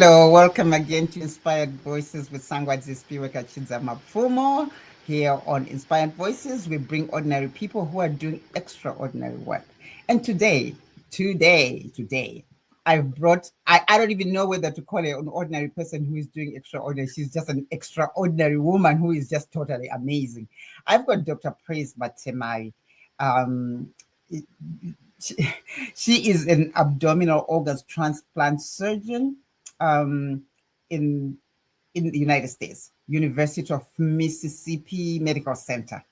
Hello, welcome again to Inspired Voices with Sangwadzi Spiweka Mapfumo. Here on Inspired Voices, we bring ordinary people who are doing extraordinary work. And today, I've brought, I don't even know whether to call her an ordinary person who is doing extraordinary. She's just an extraordinary woman who is just totally amazing. I've got Dr. Praise Matemavi. Um, she, she is an abdominal organs transplant surgeon um, in in the United States, University of Mississippi Medical Center.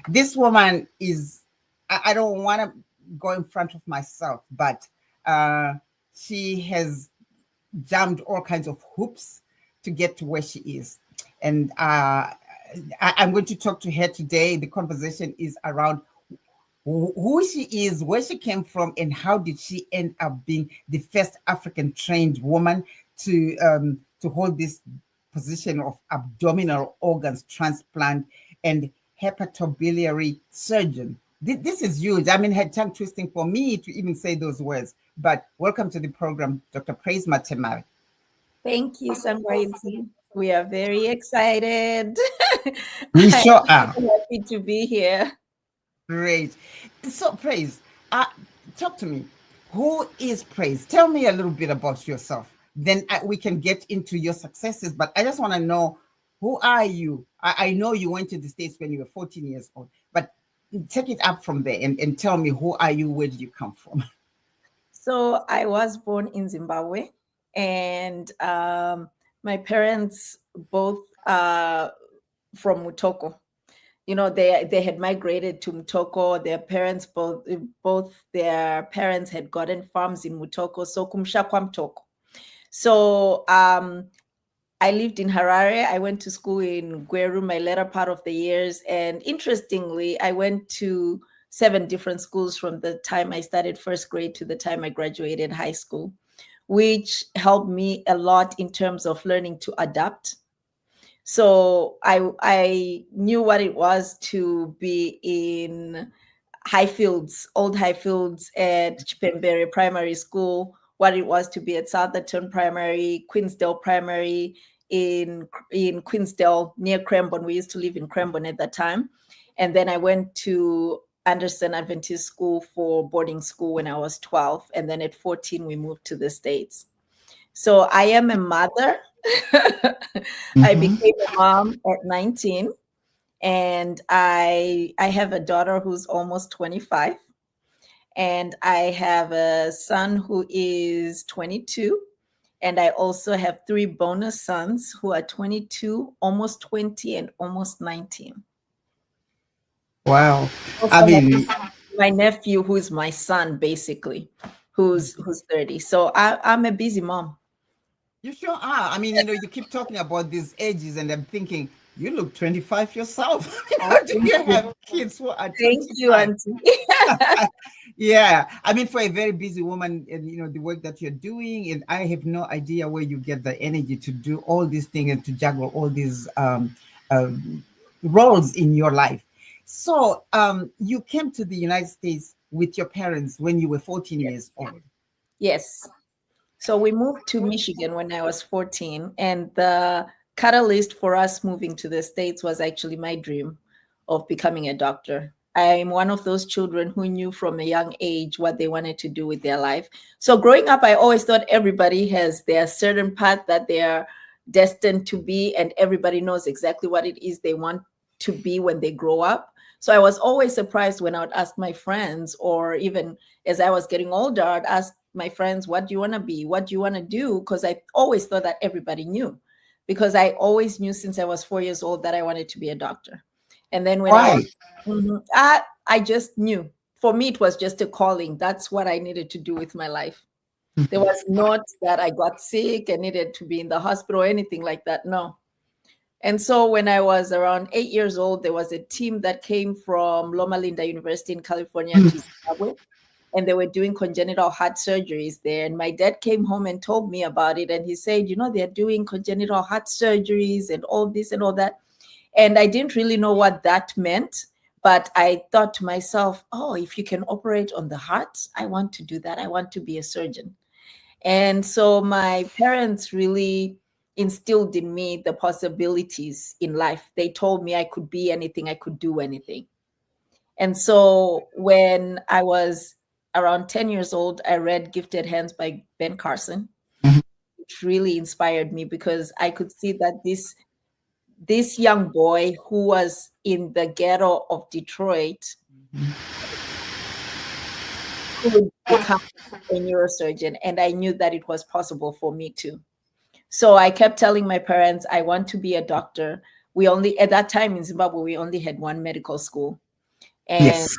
This woman is, I don't want to go in front of myself, but uh, she has jumped all kinds of hoops to get to where she is. And I'm going to talk to her today. The conversation is around who she is, where she came from, and how did she end up being the first African trained woman to hold this position of abdominal organs transplant and hepatobiliary surgeon. This is huge. I mean, had tongue twisting for me to even say those words. But welcome to the program, Dr. Praise Matemavi. Thank you, Sangwaiti. We are very excited. We I'm sure are. happy to be here. Great. So, Praise, talk to me. Who is Praise? Tell me a little bit about yourself. Then we can get into your successes. But I just want to know, who are you? I know you went to the States when you were 14 years old, but take it up from there and tell me, who are you? Where did you come from? So I was born in Zimbabwe, and my parents both from Mutoko. You know, they had migrated to Mutoko. Their parents both their parents had gotten farms in Mutoko. So kumshakwa Mtoko. So I lived in Harare. I went to school in Gweru my latter part of the years. And interestingly, I went to 7 different schools from the time I started first grade to the time I graduated high school, which helped me a lot in terms of learning to adapt. So I knew what it was to be in Highfields, old Highfields at Chipembere Primary School, what it was to be at Southerton Primary, Queensdale Primary, in Queensdale near Cranbourne. We used to live in Cranbourne at that time. And then I went to Anderson Adventist School for boarding school when I was 12. And then at 14, we moved to the States. So I am a mother. I became a mom at 19. And I have a daughter who's almost 25. And I have a son who is 22. And I also have 3 bonus sons who are 22, almost 20, and almost 19. Wow. Also I mean, my nephew, who's my son, basically, who's 30. So I'm a busy mom. you sure are. I mean, you keep talking about these ages, and I'm thinking, you look 25 yourself. How do you have kids who are Thank you, 25? Auntie. Yeah, I mean, for a very busy woman, and the work that you're doing, and I have no idea where you get the energy to do all these things and to juggle all these roles in your life. So, you came to the United States with your parents when you were 14 years old. Yes. So we moved to Michigan when I was 14, and the catalyst for us moving to the States was actually my dream of becoming a doctor. I'm one of those children who knew from a young age what they wanted to do with their life. So growing up, I always thought everybody has their certain path that they are destined to be, and everybody knows exactly what it is they want to be when they grow up. So I was always surprised when I would ask my friends, or even as I was getting older, I'd ask my friends, what do you want to be? What do you want to do? Because I always thought that everybody knew, because I always knew since I was 4 years old that I wanted to be a doctor. And then when I Why? was, I just knew. For me, it was just a calling. That's what I needed to do with my life. There was not that I got sick and needed to be in the hospital or anything like that. No. And so when I was around 8 years old, there was a team that came from Loma Linda University in California to Zimbabwe, and they were doing congenital heart surgeries there. And my dad came home and told me about it. And he said, they're doing congenital heart surgeries and all this and all that. And I didn't really know what that meant. But I thought to myself, oh, if you can operate on the heart, I want to do that. I want to be a surgeon. And so my parents really instilled in me the possibilities in life. They told me I could be anything, I could do anything. And so when I was around 10 years old, I read Gifted Hands by Ben Carson, Mhm. which really inspired me because I could see that this young boy who was in the ghetto of Detroit could become a neurosurgeon, and I knew that it was possible for me too. So I kept telling my parents I want to be a doctor. We only at that time in Zimbabwe we only had one medical school, and Yes.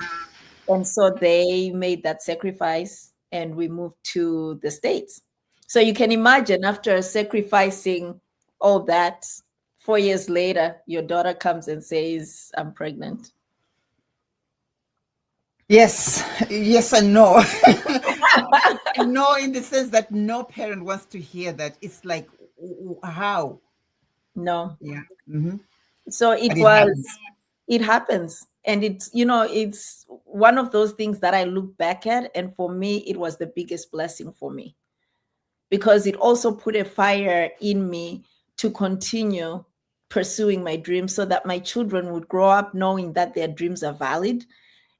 and so they made that sacrifice, and we moved to the States. So you can imagine, after sacrificing all that, 4 years later, your daughter comes and says, "I'm pregnant." Yes, yes and no. No, in the sense that no parent wants to hear that. It's like, how? No. Yeah. Hmm. So But it happens. it happens. And it's one of those things that I look back at. And for me, it was the biggest blessing for me because it also put a fire in me to continue pursuing my dreams so that my children would grow up knowing that their dreams are valid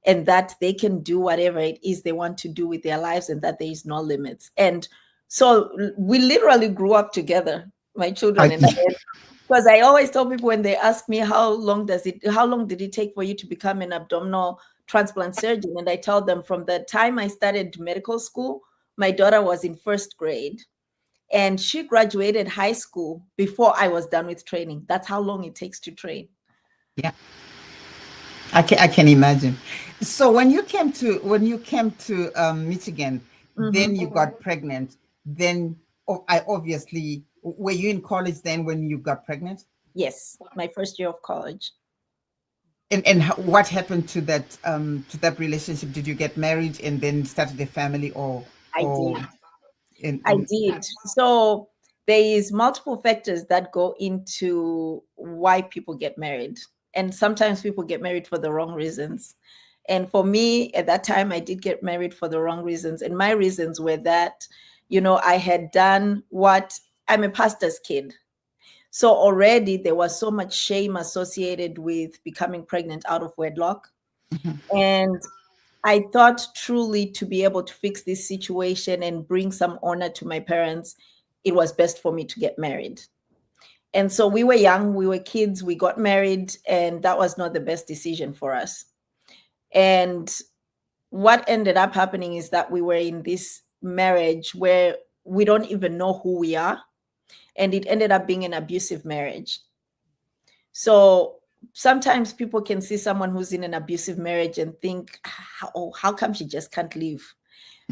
and that they can do whatever it is they want to do with their lives and that there is no limits. And so we literally grew up together, my children and I. Because I always tell people when they ask me how long did it take for you to become an abdominal transplant surgeon? And I tell them from the time I started medical school, my daughter was in first grade and she graduated high school before I was done with training. That's how long it takes to train. Yeah, I can imagine. So when you came to Michigan, then Mhm. you got pregnant. Then I obviously were you in college then when you got pregnant? Yes, my first year of college. And what happened to that relationship? Did you get married and then started a family, I or did. I in did. So there is multiple factors that go into why people get married. And sometimes people get married for the wrong reasons. And for me, at that time, I did get married for the wrong reasons. And my reasons were that, I had done what I'm a pastor's kid. So already there was so much shame associated with becoming pregnant out of wedlock. Mhm. And I thought truly to be able to fix this situation and bring some honor to my parents, it was best for me to get married. And so we were young, we were kids, we got married, and that was not the best decision for us. And what ended up happening is that we were in this marriage where we don't even know who we are. And it ended up being an abusive marriage. So sometimes people can see someone who's in an abusive marriage and think, how come she just can't leave?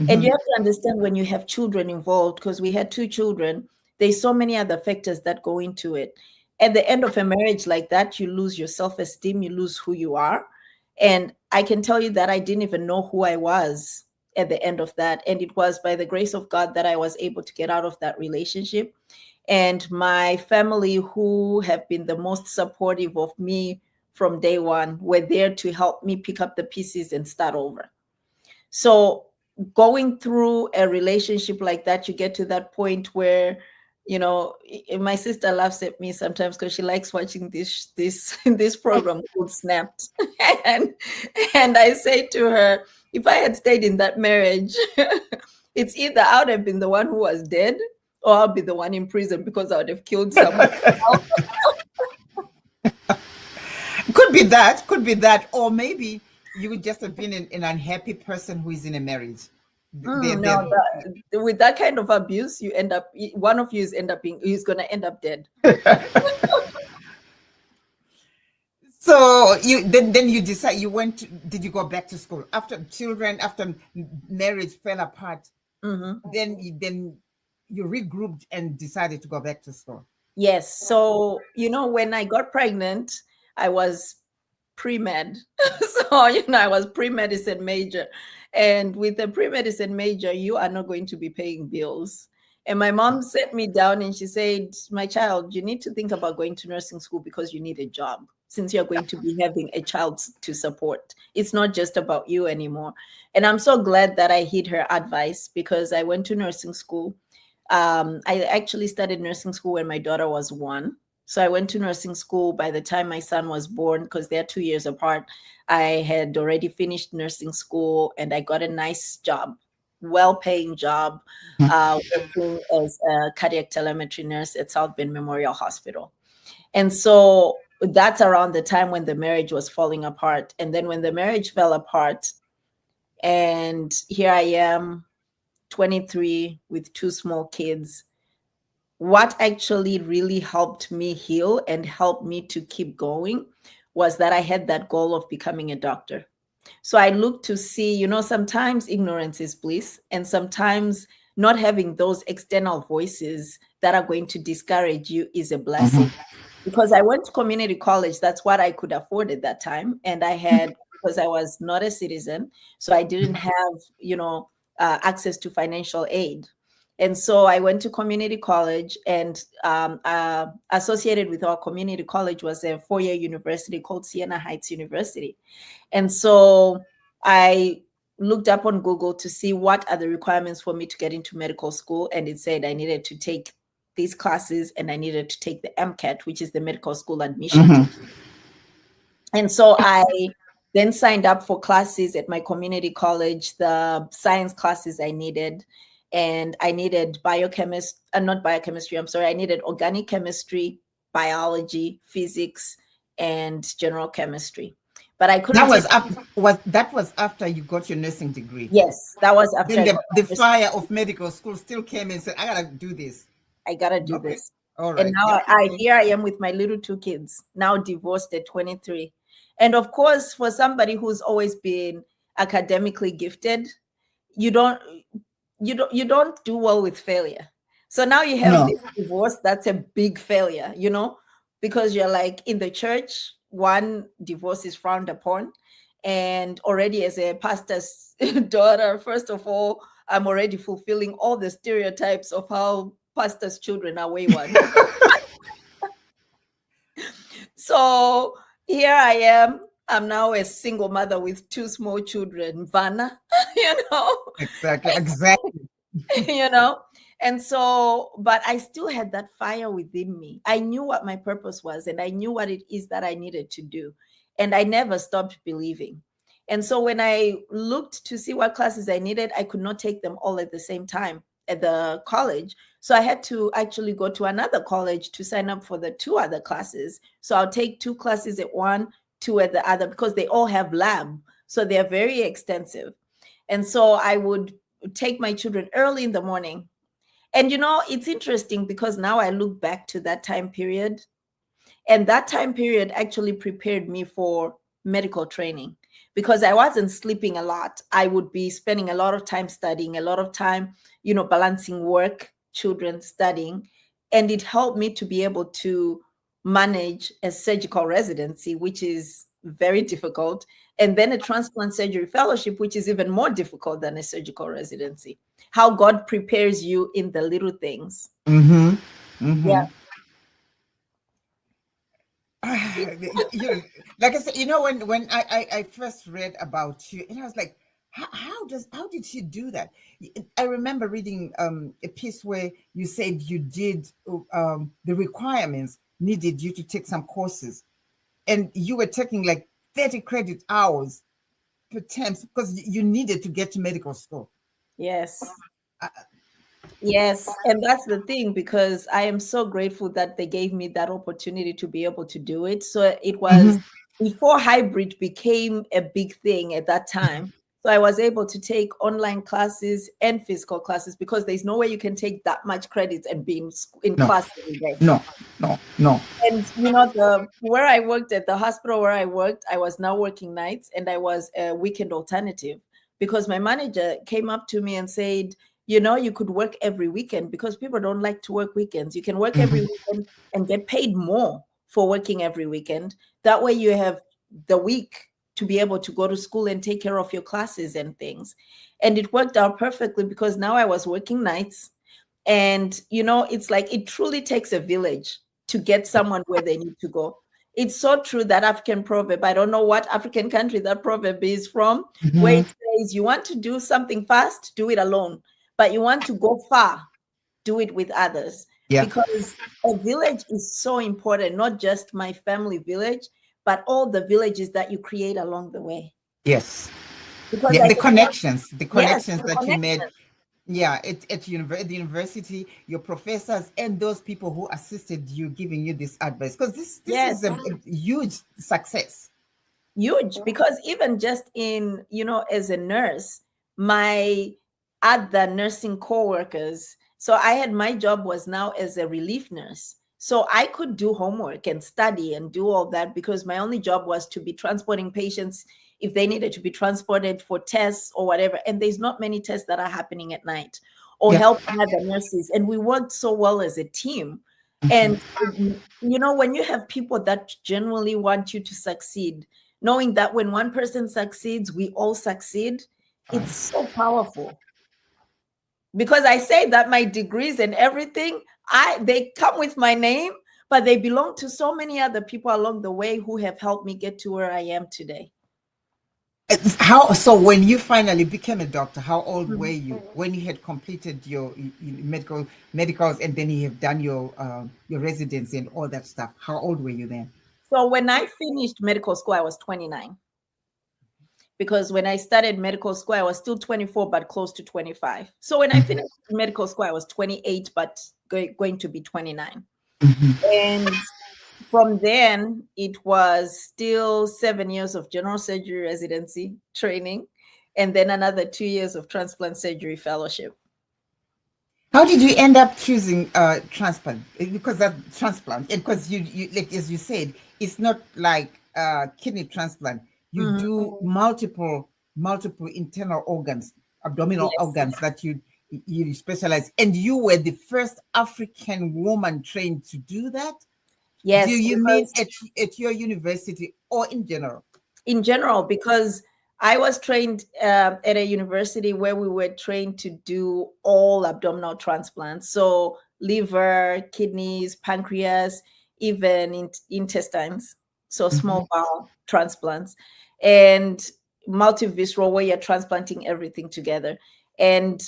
And you Mhm. have to understand when you have children involved, because we had two children, there's so many other factors that go into it. At the end of a marriage like that, you lose your self esteem, you lose who you are. And I can tell you that I didn't even know who I was at the end of that. And it was by the grace of God that I was able to get out of that relationship. And my family, who have been the most supportive of me from day one, were there to help me pick up the pieces and start over. So going through a relationship like that, you get to that point where, my sister laughs at me sometimes because she likes watching this this program called Snapped. and and I say to her, if I had stayed in that marriage, it's either I would have been the one who was dead or I'll be the one in prison because I would have killed someone else. Could be that, or maybe you would just have been an unhappy person who is in a marriage. They're No, with that kind of abuse, you end up one of you is end up being he's gonna end up dead. So then you decide you went did you go back to school after children, after marriage fell apart? Mhm. Then you regrouped and decided to go back to school. Yes. So, when I got pregnant, I was pre-med. So, I was pre-medicine major. And with a pre-medicine major, you are not going to be paying bills. And my mom sat me down and she said, "My child, you need to think about going to nursing school because you need a job." since you're going to be having a child to support. It's not just about you anymore. And I'm so glad that I heed her advice, because I went to nursing school. I actually started nursing school when my daughter was 1. So I went to nursing school by the time my son was born, because they're 2 years apart. I had already finished nursing school and I got a nice job, well-paying job, working as a cardiac telemetry nurse at South Bend Memorial Hospital. And so that's around the time when the marriage was falling apart. And then when the marriage fell apart, and here I am, 23 with 2 small kids, what actually really helped me heal and helped me to keep going was that I had that goal of becoming a doctor. So I looked to see, sometimes ignorance is bliss, and sometimes not having those external voices that are going to discourage you is a blessing. Because I went to community college, that's what I could afford at that time. And I had, because I was not a citizen, so I didn't have, access to financial aid. And so I went to community college, and associated with our community college was a 4-year university called Siena Heights University. And so I looked up on Google to see what are the requirements for me to get into medical school. And it said I needed to take these classes and I needed to take the MCAT, which is the medical school admission. And so I then signed up for classes at my community college, the science classes I needed. And I needed not biochemistry, I'm sorry. I needed organic chemistry, biology, physics, and general chemistry. But I couldn't. That was after you got your nursing degree. Yes, that was after. Then the fire of medical school still came and said, "I gotta do this. I gotta do this." All right. And now here I am with my little 2 kids, now divorced at 23. And of course, for somebody who's always been academically gifted, you don't do well with failure. So now you have this divorce. That's a big failure, because you're like, in the church, one, divorce is frowned upon. And already as a pastor's daughter, first of all, I'm already fulfilling all the stereotypes of how pastors' children are wayward. So here I am. I'm now a single mother with 2 small children, Vanna, Exactly. And so, but I still had that fire within me. I knew what my purpose was, and I knew what it is that I needed to do. And I never stopped believing. And so when I looked to see what classes I needed, I could not take them all at the same time at the college. So I had to actually go to another college to sign up for the 2 other classes. So I'll take 2 classes at one, 2 at the other, because they all have lab. So they're very extensive. And so I would take my children early in the morning. And, it's interesting because now I look back to that time period, and that time period actually prepared me for medical training, because I wasn't sleeping a lot. I would be spending a lot of time studying, a lot of time, balancing work, children, studying. And it helped me to be able to manage a surgical residency, which is very difficult, and then a transplant surgery fellowship, which is even more difficult than a surgical residency. How God prepares you in the little things. Yeah. Like I said, when I first read about you, and I was like, how did she do that? I remember reading a piece where you said you did the requirements needed you to take some courses, and you were taking like 30 credit hours per term because you needed to get to medical school. Yes. Yes. And that's the thing, because I am so grateful that they gave me that opportunity to be able to do it. So it was before hybrid became a big thing at that time. So I was able to take online classes and physical classes, because there's no way you can take that much credits and be in class every day. No. And where I worked, at the hospital where I worked, I was now working nights, and I was a weekend alternative, because my manager came up to me and said, you could work every weekend, because people don't like to work weekends. You can work every weekend and get paid more for working every weekend. That way you have the week to be able to go to school and take care of your classes and things. And it worked out perfectly, because now I was working nights. And, it's like, it truly takes a village to get someone where they need to go. It's so true, that African proverb. I don't know what African country that proverb is from, where Mhm. it says, you want to do something fast, do it alone. But you want to go far, do it with others. Yeah. Because a village is so important, not just my family village, but all the villages that you create along the way. Yes. Because Yeah. I The think, connections, the yes, connections the that you made. connection. Yeah, the university, your professors, and those people who assisted you, giving you this advice, because this Yes. is a huge success. Huge, because even just in, as a nurse, my other nursing co-workers, so I had, my job was now as a relief nurse, so I could do homework and study and do all that, because my only job was to be transporting patients if they needed to be transported for tests or whatever, and there's not many tests that are happening at night, or Yeah. helping other nurses, and we worked so well as a team. And when you have people that genuinely want you to succeed, knowing that when one person succeeds, we all succeed, it's so powerful. Because I say that my degrees and everything, they come with my name, but they belong to so many other people along the way who have helped me get to where I am today. How so? When you finally became a doctor, how old were Mhm. you when you had completed your medicals, and then you have done your residency and all that stuff? How old were you then? So when I finished medical school, I was 29. Because when I started medical school, I was still 24, but close to 25. So when I Mhm. finished medical school, I was 28, but going to be 29. Mhm. And from then, it was still 7 years of general surgery residency training, and then another 2 years of transplant surgery fellowship. How did you end up choosing transplant? Because that transplant, and because you like as you said, it's not like kidney transplant. You Mhm. do multiple internal organs, abdominal Yes. organs that you specialize. And you were the first African woman trained to do that. Do Yes, you mean because at your university or in general? in general, because I was trained at a university where we were trained to do all abdominal transplants. So liver, kidneys, pancreas, even intestines. So Mhm. small bowel transplants, and multivisceral, where you're transplanting everything together. And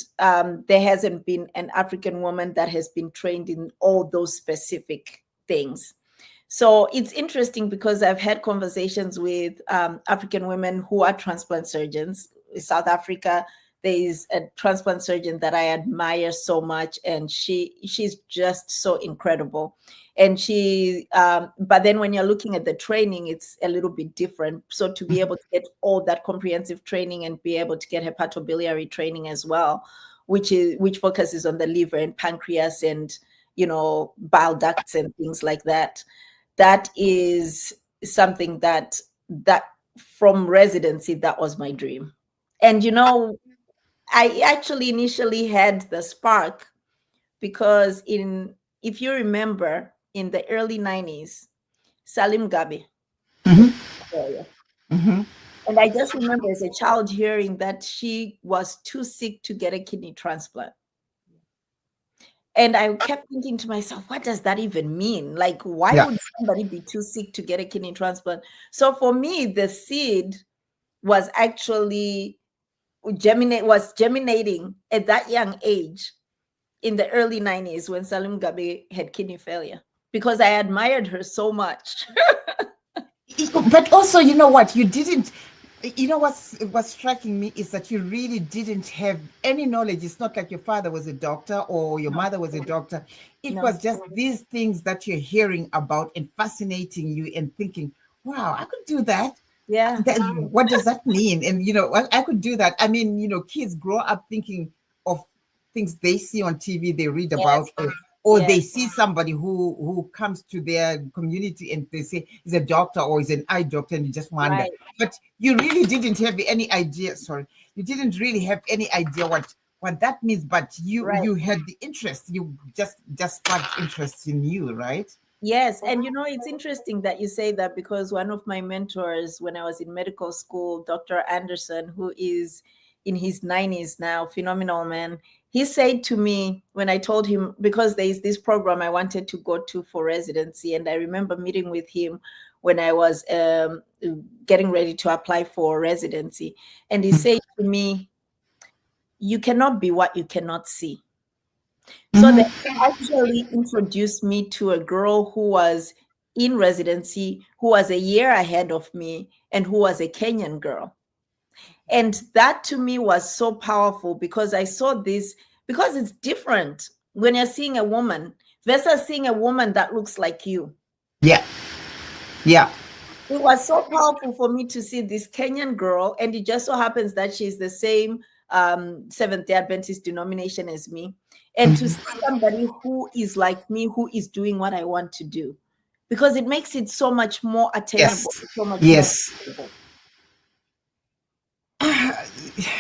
there hasn't been an African woman that has been trained in all those specific things. So it's interesting, because I've had conversations with African women who are transplant surgeons. In South Africa, there is a transplant surgeon that I admire so much, and she's just so incredible. And but then when you're looking at the training, it's a little bit different. So to be able to get all that comprehensive training and be able to get hepatobiliary training as well, which focuses on the liver and pancreas and bile ducts and things like that, that is something that from residency, that was my dream. And I actually initially had the spark, because in if you remember, in the early 90s, Salim Gabi had Mhm. failure. Mhm. And I just remember as a child hearing that she was too sick to get a kidney transplant. And I kept thinking to myself, what does that even mean? Like, why Yeah. would somebody be too sick to get a kidney transplant? So for me, the seed was actually germinating at that young age, in the early 90s, when Salim Gabe had kidney failure, because I admired her so much. But also, you know what? You didn't. You know what's striking me is that you really didn't have any knowledge. It's not like your father was a doctor or your No, mother was a doctor. It no. was just these things that you're hearing about and fascinating you and thinking, "Wow, I could do that." Yeah, What does that mean? And I could do that. I mean, kids grow up thinking of things they see on TV, they read about, yes, or yes, they see somebody who comes to their community and they say he's a doctor or he's an eye doctor, and you just wonder. right, But you really didn't have any idea. Sorry, you didn't really have any idea what that means. But right. you had the interest. You just sparked interest in you, right? Yes, and it's interesting that you say that, because one of my mentors when I was in medical school, Dr. Anderson, who is in his 90s now, phenomenal man, he said to me when I told him, because there is this program I wanted to go to for residency, and I remember meeting with him when I was getting ready to apply for residency. And he said to me, "You cannot be what you cannot see." So they Mhm. actually introduced me to a girl who was in residency, who was a year ahead of me, and who was a Kenyan girl. And that to me was so powerful because I saw this, because it's different when you're seeing a woman versus seeing a woman that looks like you. Yeah. Yeah. It was so powerful for me to see this Kenyan girl, and it just so happens that she's the same Seventh Day Adventist denomination as me, and to see somebody who is like me, who is doing what I want to do, because it makes it so much more Yes. attainable, so much more Yes. possible.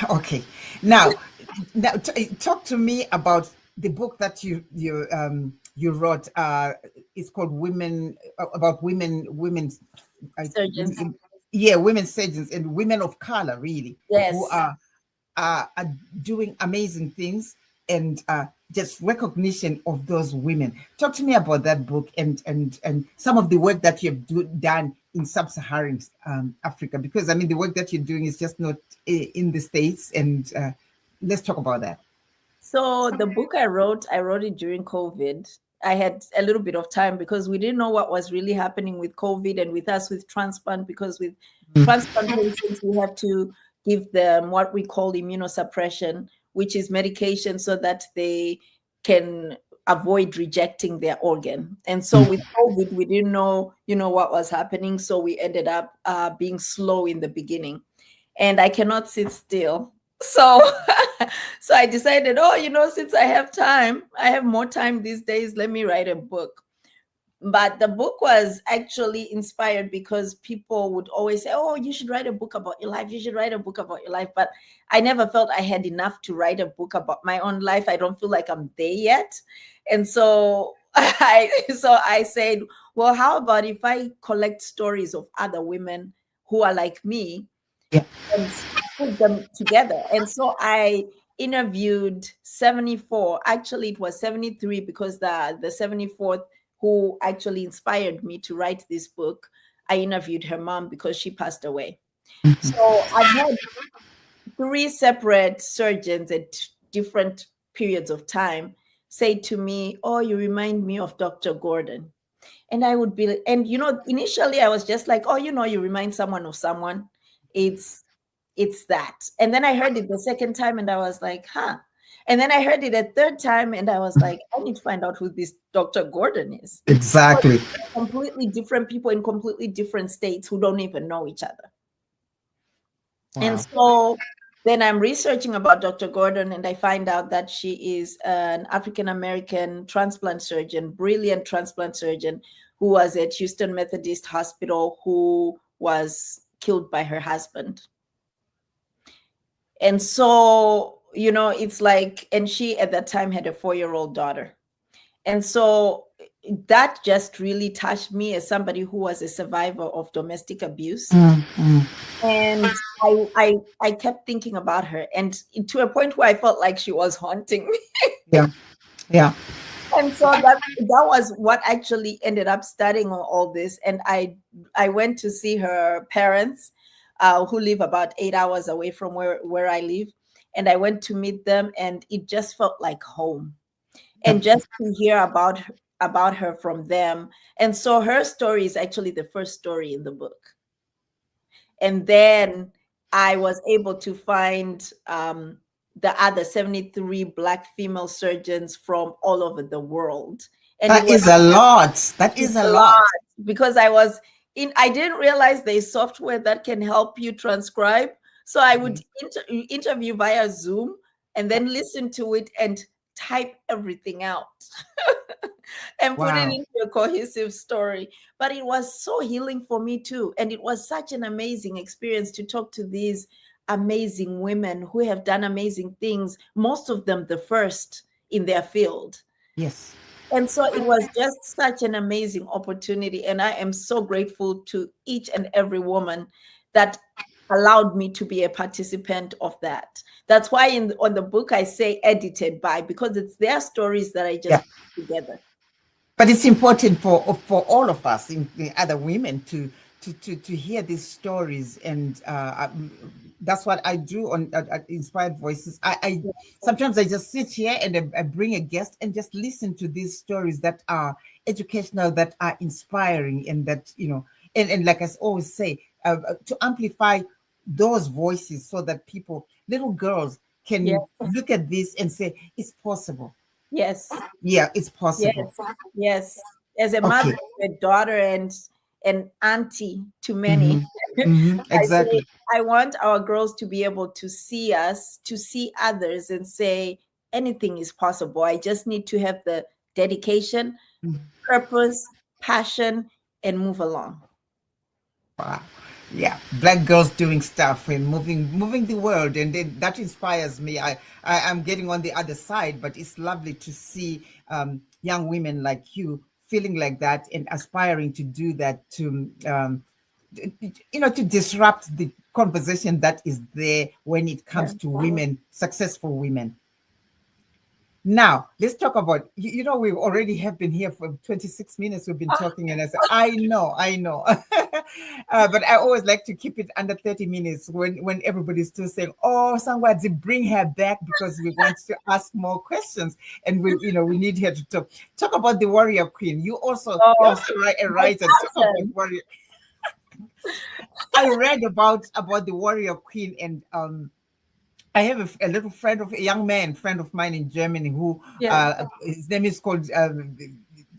Okay. Now talk to me about the book that you wrote. It's called Women, about women, I, Surgeons, yeah, women surgeons and women of color, really, who yes. are doing amazing things, and just recognition of those women. Talk to me about that book, and some of the work that you've done in sub-Saharan Africa, because I mean the work that you're doing is just not in the States, and let's talk about that. So the book I wrote it during COVID. I had a little bit of time because we didn't know what was really happening with COVID and with us with transplant, because with transplant patients, we have to give them what we call immunosuppression, which is medication so that they can avoid rejecting their organ. And so with COVID, we didn't know, what was happening. So we ended up being slow in the beginning, and I cannot sit still. So so I decided, oh, since I have time, I have more time these days, let me write a book. But the book was actually inspired because people would always say, oh, you should write a book about your life. You should write a book about your life. But I never felt I had enough to write a book about my own life. I don't feel like I'm there yet. And so I said, well, how about if I collect stories of other women who are like me Yeah. and put them together? And so I interviewed 74. Actually, it was 73, because the 74th, who actually inspired me to write this book, I interviewed her mom because she passed away. So I've had three separate surgeons at different periods of time say to me, oh, you remind me of Dr. Gordon. And I would be, and initially I was just like, oh, you remind someone of someone. It's it's that. And then I heard it the second time and I was like, huh. And then I heard it a third time and I was like, I need to find out who this Dr. Gordon is. Because Exactly. completely different people in completely different states who don't even know each other. And Wow. so then I'm researching about Dr. Gordon, and I find out that she is an African American transplant surgeon, brilliant transplant surgeon, who was at Houston Methodist Hospital, who was killed by her husband. And so, it's like, and she at that time had a 4-year-old daughter. And so that just really touched me as somebody who was a survivor of domestic abuse. And I kept thinking about her, and to a point where I felt like she was haunting me. Yeah. Yeah. And so that was what actually ended up starting all this. And I went to see her parents, who live about 8 hours away from where I live. And I went to meet them, and it just felt like home. Yeah. And just to hear about her from them. And so her story is actually the first story in the book. And then I was able to find the other 73 Black female surgeons from all over the world. And it That was is a lot. That is it's a a lot. lot, because I didn't realize there's software that can help you transcribe. So I would interview via Zoom and then listen to it and type everything out and put it Wow. into a cohesive story. But it was so healing for me too. And it was such an amazing experience to talk to these amazing women who have done amazing things, most of them the first in their field. Yes. And so it was just such an amazing opportunity. And I am so grateful to each and every woman that allowed me to be a participant of that. That's why on the book I say edited by, because it's their stories that I Yeah. just put together. But it's important for all of us, in the other women, to hear these stories, and that's what I do on Inspired Voices. I sometimes I just sit here and I bring a guest and just listen to these stories that are educational, that are inspiring, and that, and like I always say, to amplify those voices so that people, little girls, Yes, can look at this and say it's possible. yes, Yeah, it's possible. yes, yes. As a mother, Okay. a daughter, and auntie to many, Mm-hmm. Mm-hmm. I say Exactly. I want our girls to be able to see us, to see others, and say anything is possible. I just need to have the dedication, purpose, passion, and move along. Wow. Yeah, black girls doing stuff and moving the world, and then that inspires me. I'm getting on the other side, but it's lovely to see young women like you feeling like that and aspiring to do that, to disrupt the conversation that is there when it Yeah. comes to women, successful women. Now, let's talk about, we already have been here for 26 minutes. We've been talking, and I said, I know. But I always like to keep it under 30 minutes when everybody's still saying, oh, somebody bring her back because we want to ask more questions. And we need her to talk about the warrior queen. You're Oh, also a my writer. Talk about passion. warrior. I read about the warrior queen, and I have a little a young man, friend of mine in Germany, who Yeah. his name is called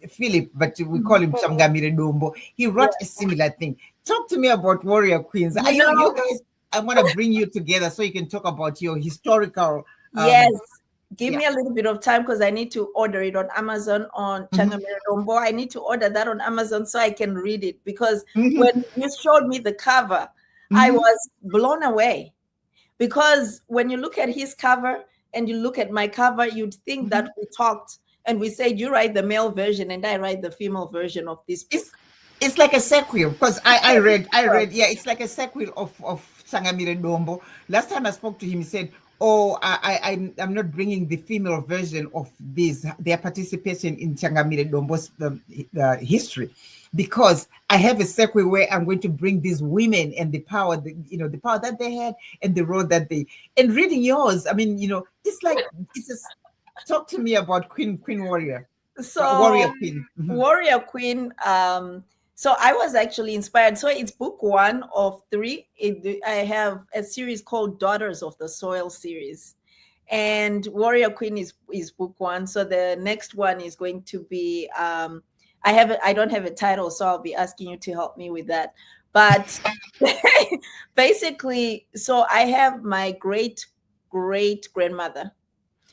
Philip, but we call Mhm. him Shamgamire Dombo. He Yeah. wrote a similar thing. Talk to me about warrior queens. Are You you know, guys? I want to bring you together so you can talk about your historical. yes. Give Yeah. me a little bit of time because I need to order it on Amazon on Hmm. Changamire Dombo. I need to order that on Amazon so I can read it because when Hmm. you showed me the cover, I Hmm. was blown away. Because when you look at his cover and you look at my cover, you'd think that Hmm. we talked and we said, you write the male version and I write the female version of this It's book. it's like a sequel, because It was. I read, yeah, it's like a sequel of Sangamire Dombo. Last time I spoke to him, he said, oh, I'm not bringing the female version of their participation in Sangamire Dombo's history, because I have a sequel where I'm going to bring these women and the power that they had, and the role that they, and reading yours, I mean, it's like, it's just, talk to me about Queen Warrior, So, Warrior Queen. Mhm. Warrior Queen. So I was actually inspired. So it's book one of three. I have a series called Daughters of the Soil series, and Warrior Queen is book one. So the next one is going to be. I don't have a title, so I'll be asking you to help me with that. But basically, so I have my great grandmother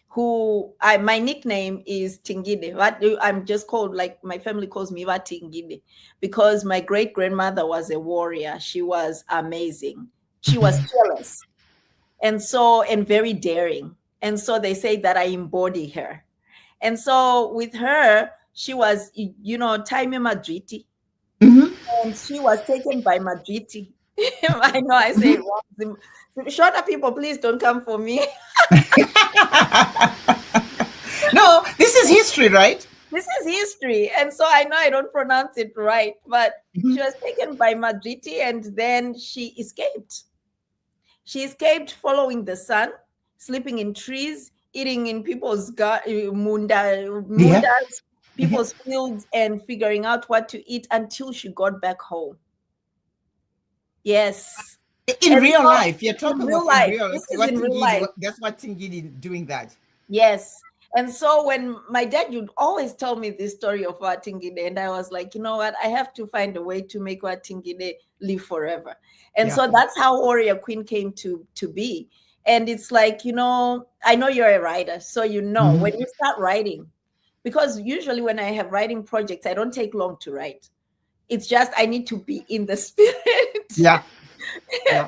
who my nickname is Tingide. I'm just called, like my family calls me Tingide, because my great grandmother was a warrior. She was amazing. She was fearless and very daring. And so they say that I embody her. And so with her, she was, Taime Madriti, Mhm. and she was taken by Madriti. I know I say it wrong. Shorter people, please don't come for me. No, this is history, right? This is history. And so I know I don't pronounce it right, but she was taken by Madriti and then she escaped. She escaped following the sun, sleeping in trees, eating in people's Yeah. mundas, people's fields, and figuring out what to eat until she got back home. Yes. In And real so life, you're in talking real of in life, real life. this is in real life. That's what Tingidi doing that. Yes. And so when my dad would always tell me this story of Watingide, and I was like, you know what, I have to find a way to make Watingide live forever. And Yeah. so that's how Warrior Queen came to be. And it's like, I know you're a writer, so Hmm. when you start writing, because usually when I have writing projects, I don't take long to write. It's just I need to be in the spirit. Yeah. Yeah.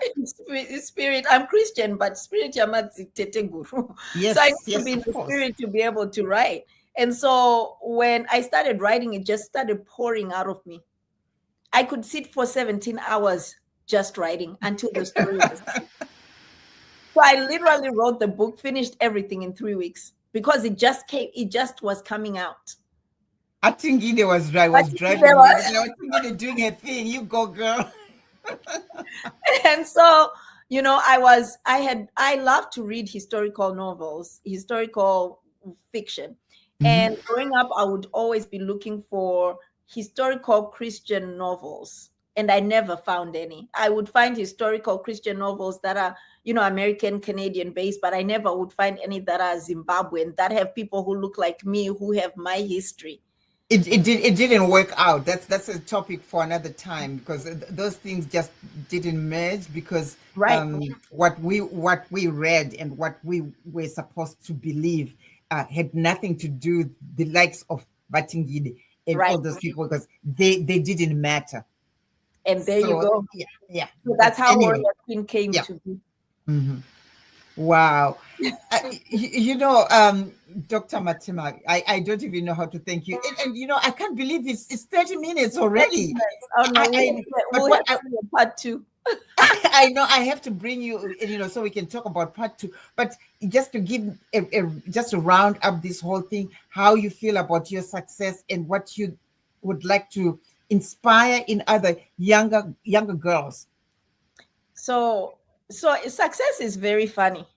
Spirit. I'm Christian, but spirit yamadzi tete guru. So I Yes. need to Yes. be in Of the course. spirit to be able to write. And so when I started writing, it just started pouring out of me. I could sit for 17 hours just writing until the story was done. So I literally wrote the book, finished everything in 3 weeks because it just was coming out. I think Ine was right. But Was there driving me. was, I was thinking of doing her thing. You go, girl. and so I love to read historical novels, historical fiction. Mhm. And growing up, I would always be looking for historical Christian novels, and I never found any. I would find historical Christian novels that are, American, Canadian based, but I never would find any that are Zimbabwean, that have people who look like me, who have my history. It didn't work out. That's a topic for another time because those things just didn't merge because Right. what we read and what we were supposed to believe had nothing to do the likes of Batingide and Right. all those people because they didn't matter. And there you So go. yeah, yeah. So But that's how anyway, Warrior Queen came yeah. to be. Mhm. Wow. You know, Dr. Matemavi, I don't even know how to thank you. And I can't believe it's 30 minutes 30 already. minutes. Oh no, But we'll what have to do a part two. I know I have to bring you, so we can talk about part two. But just to give just to round up this whole thing, how you feel about your success and what you would like to inspire in other younger girls. So success is very funny,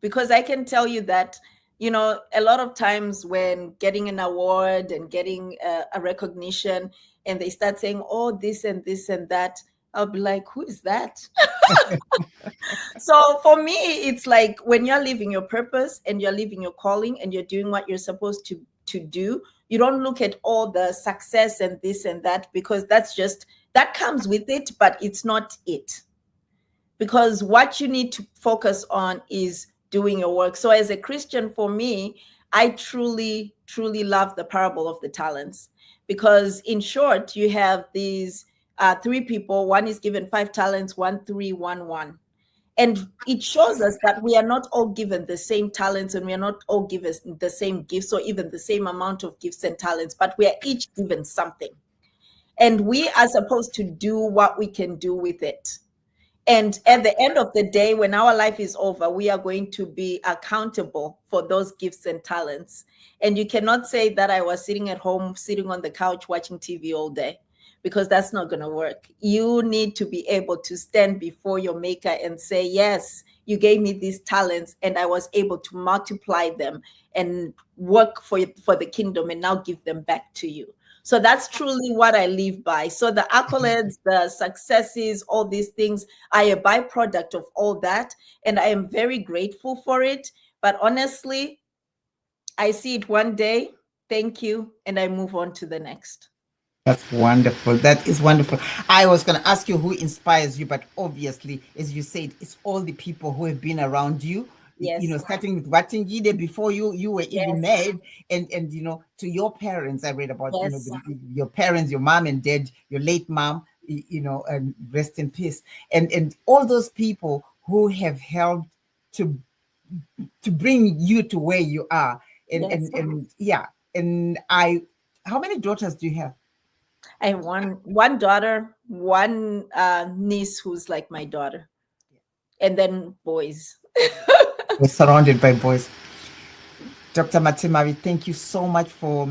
because I can tell you that, a lot of times when getting an award and getting a recognition, and they start saying, oh, this and this and that, I'll be like, who is that? So for me, it's like when you're living your purpose and you're living your calling and you're doing what you're supposed to do, you don't look at all the success and this and that, because that comes with it, but it's not it. Because what you need to focus on is doing your work. So as a Christian, for me, I truly, truly love the parable of the talents, because in short, you have these three people. One is given 5 talents, one, three, one. And it shows us that we are not all given the same talents, and we are not all given the same gifts, or even the same amount of gifts and talents, but we are each given something. And we are supposed to do what we can do with it. And at the end of the day, when our life is over, we are going to be accountable for those gifts and talents. And you cannot say that I was sitting at home, sitting on the couch, watching TV all day, because that's not going to work. You need to be able to stand before your maker and say, yes, you gave me these talents and I was able to multiply them and work for the kingdom, and now give them back to you. So that's truly what I live by. So the accolades, the successes, all these things are a byproduct of all that. And I am very grateful for it. But honestly, I see it one day, thank you, and I move on to the next. That's wonderful. That is wonderful. I was going to ask you who inspires you, but obviously, as you said, it's all the people who have been around you. Yes, Starting with Watingide before you were even yes, married, and to your parents. I read about yes, your parents, your mom and dad, your late mom. And rest in peace. And all those people who have helped to bring you to where you are. And yes. and and yeah. And I, how many daughters do you have? I have one daughter, one niece who's like my daughter, and then boys. We're surrounded by boys. Dr. Matemavi, thank you so much for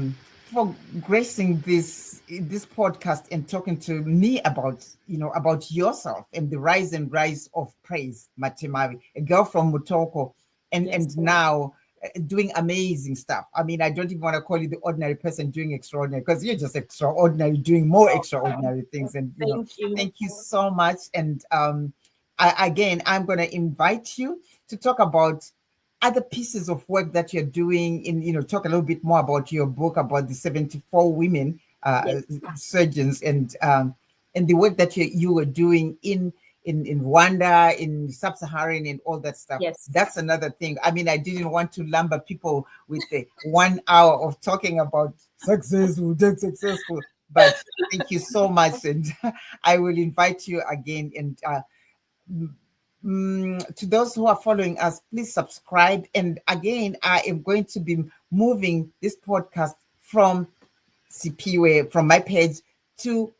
gracing this podcast and talking to me about yourself and the rise and rise of praise. Matemavi, a girl from Mutoko, and Yes, now doing amazing stuff. I mean, I don't even want to call you the ordinary person doing extraordinary, because you're just extraordinary, doing more extraordinary things. And thank you. thank you so much. And again, I'm going to invite you to talk about other pieces of work that you're doing, in talk a little bit more about your book about the 74 women Yes, surgeons, and the work that you were doing in Rwanda, in sub-Saharan, and all that stuff. yes. That's another thing. I mean, I didn't want to lumber people with the 1 hour of talking about successful, that's successful, but thank you so much. And I will invite you again. And to those who are following us, please subscribe. And again, I am going to be moving this podcast from CPUA, from my page, to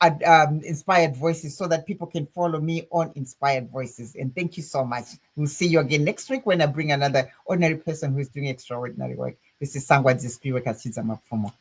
Inspired Voices, so that people can follow me on Inspired Voices. And thank you so much. We'll see you again next week when I bring another ordinary person who is doing extraordinary work. This is Sangwa Zispiwe Kachizama Fumo.